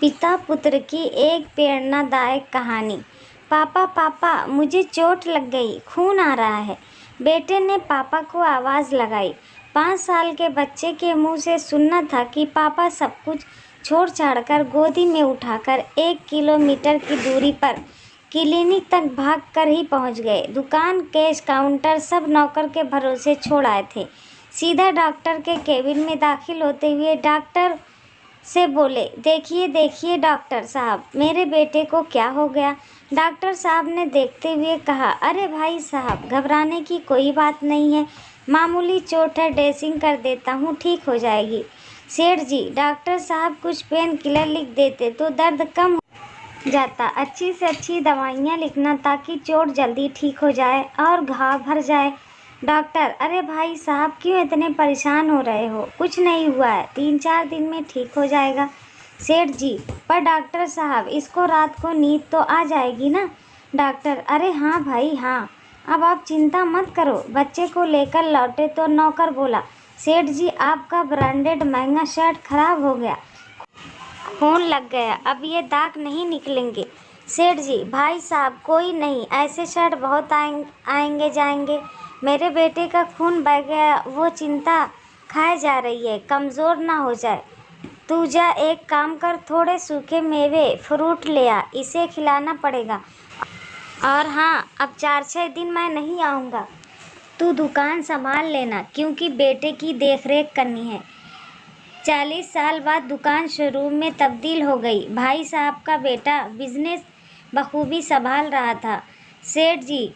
पिता पुत्र की एक प्रेरणादायक कहानी। पापा पापा मुझे चोट लग गई, खून आ रहा है। बेटे ने पापा को आवाज़ लगाई। 5 साल के बच्चे के मुंह से सुनना था कि पापा सब कुछ छोड़ छाड़कर गोदी में उठाकर 1 किलोमीटर की दूरी पर क्लिनिक तक भाग कर ही पहुंच गए। दुकान, कैश काउंटर सब नौकर के भरोसे छोड़ आए थे। सीधा डॉक्टर के केबिन में दाखिल होते हुए डॉक्टर से बोले, देखिए देखिए डॉक्टर साहब, मेरे बेटे को क्या हो गया। डॉक्टर साहब ने देखते हुए कहा, अरे भाई साहब, घबराने की कोई बात नहीं है, मामूली चोट है, ड्रेसिंग कर देता हूँ, ठीक हो जाएगी। सेठ जी, डॉक्टर साहब कुछ पेन किलर लिख देते तो दर्द कम हो जाता। अच्छी से अच्छी दवाइयाँ लिखना ताकि चोट जल्दी ठीक हो जाए और घाव भर जाए। डॉक्टर, अरे भाई साहब, क्यों इतने परेशान हो रहे हो, कुछ नहीं हुआ है, 3-4 दिन में ठीक हो जाएगा। सेठ जी, पर डॉक्टर साहब, इसको रात को नींद तो आ जाएगी ना। डॉक्टर, अरे हाँ भाई हाँ, अब आप चिंता मत करो। बच्चे को लेकर लौटे तो नौकर बोला, सेठ जी, आपका ब्रांडेड महंगा शर्ट खराब हो गया, खून लग गया, अब ये दाग नहीं निकलेंगे। सेठ जी, भाई साहब, कोई नहीं, ऐसे शर्ट बहुत आएंगे जाएंगे। मेरे बेटे का खून बह गया, वो चिंता खाए जा रही है, कमज़ोर ना हो जाए। तू जा, एक काम कर, थोड़े सूखे मेवे फ्रूट ले आ, इसे खिलाना पड़ेगा। और हाँ, अब 4-6 दिन मैं नहीं आऊँगा, तू दुकान संभाल लेना, क्योंकि बेटे की देखरेख करनी है। 40 साल बाद दुकान शोरूम में तब्दील हो गई। भाई साहब का बेटा बिजनेस बखूबी संभाल रहा था। सेठ जी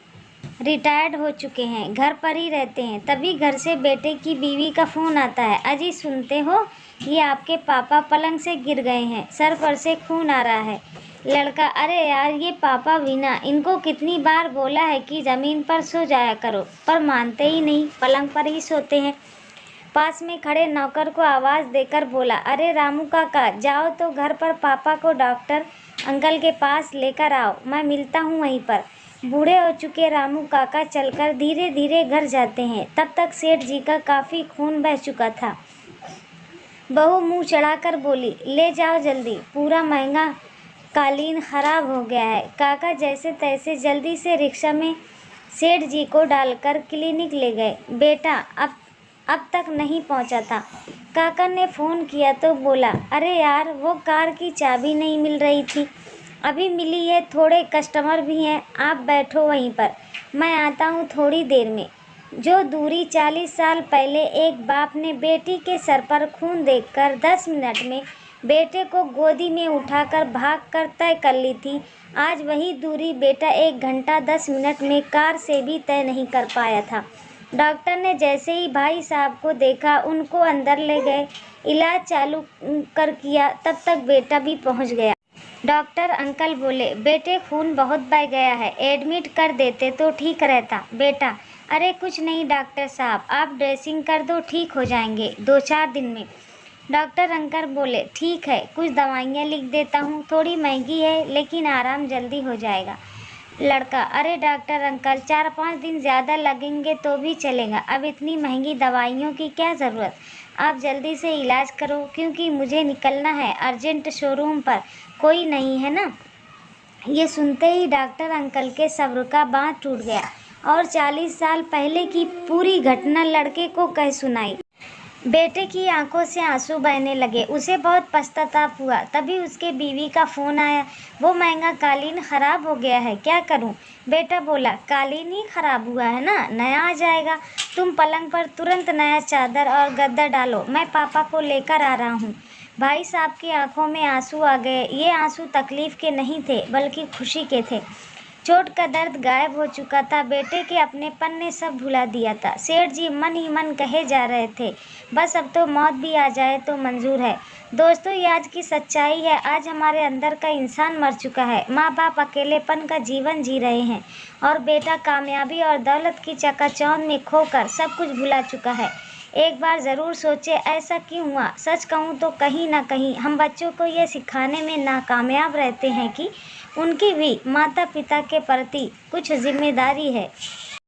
रिटायर्ड हो चुके हैं, घर पर ही रहते हैं। तभी घर से बेटे की बीवी का फ़ोन आता है, अजी सुनते हो, ये आपके पापा पलंग से गिर गए हैं, सर पर से खून आ रहा है। लड़का, अरे यार, ये पापा वीना, इनको कितनी बार बोला है कि ज़मीन पर सो जाया करो, पर मानते ही नहीं, पलंग पर ही सोते हैं। पास में खड़े नौकर को आवाज़ देकर बोला, अरे रामू काका, जाओ तो घर पर पापा को डॉक्टर अंकल के पास लेकर आओ, मैं मिलता हूँ वहीं पर। बूढ़े हो चुके रामू काका चलकर धीरे धीरे घर जाते हैं। तब तक सेठ जी का काफ़ी खून बह चुका था। बहू मुंह चढ़ाकर बोली, ले जाओ जल्दी, पूरा महंगा कालीन खराब हो गया है। काका जैसे तैसे जल्दी से रिक्शा में सेठ जी को डालकर क्लिनिक ले गए। बेटा अब तक नहीं पहुंचा था। काका ने फ़ोन किया तो बोला, अरे यार, वो कार की चाबी नहीं मिल रही थी, अभी मिली है, थोड़े कस्टमर भी हैं, आप बैठो वहीं पर, मैं आता हूँ थोड़ी देर में। जो दूरी 40 साल पहले एक बाप ने बेटी के सर पर खून देखकर 10 मिनट में बेटे को गोदी में उठाकर भागकर तय कर ली थी, आज वही दूरी बेटा 1 घंटा 10 मिनट में कार से भी तय नहीं कर पाया था। डॉक्टर ने जैसे ही भाई साहब को देखा, उनको अंदर ले गए, इलाज चालू कर किया, तब तक बेटा भी पहुंच गया। डॉक्टर अंकल बोले, बेटे खून बहुत बह गया है, एडमिट कर देते तो ठीक रहता। बेटा, अरे कुछ नहीं डॉक्टर साहब, आप ड्रेसिंग कर दो, ठीक हो जाएंगे 2-4 दिन में। डॉक्टर अंकल बोले, ठीक है, कुछ दवाइयाँ लिख देता हूँ, थोड़ी महंगी है लेकिन आराम जल्दी हो जाएगा। लड़का, अरे डॉक्टर अंकल, 4-5 दिन ज़्यादा लगेंगे तो भी चलेगा, अब इतनी महंगी दवाइयों की क्या ज़रूरत, आप जल्दी से इलाज करो, क्योंकि मुझे निकलना है अर्जेंट, शोरूम पर कोई नहीं है ना। ये सुनते ही डॉक्टर अंकल के सब्र का बाँध टूट गया और 40 साल पहले की पूरी घटना लड़के को कह सुनाई। बेटे की आंखों से आंसू बहने लगे, उसे बहुत पश्चाताप हुआ। तभी उसके बीवी का फ़ोन आया, वो महंगा कालीन ख़राब हो गया है, क्या करूं? बेटा बोला, कालीन ही ख़राब हुआ है ना, नया आ जाएगा, तुम पलंग पर तुरंत नया चादर और गद्दा डालो, मैं पापा को लेकर आ रहा हूँ। भाई साहब की आंखों में आंसू आ गए। ये आंसू तकलीफ़ के नहीं थे, बल्कि खुशी के थे। चोट का दर्द गायब हो चुका था, बेटे के अपनेपन ने सब भुला दिया था। सेठ जी मन ही मन कहे जा रहे थे, बस अब तो मौत भी आ जाए तो मंजूर है। दोस्तों, ये आज की सच्चाई है। आज हमारे अंदर का इंसान मर चुका है, माँ बाप अकेलेपन का जीवन जी रहे हैं और बेटा कामयाबी और दौलत की चकाचौंध में खोकर सब कुछ भुला चुका है। एक बार ज़रूर सोचे, ऐसा क्यों हुआ? सच कहूँ तो कहीं ना कहीं हम बच्चों को ये सिखाने में नाकामयाब रहते हैं कि उनकी भी माता पिता के प्रति कुछ जिम्मेदारी है।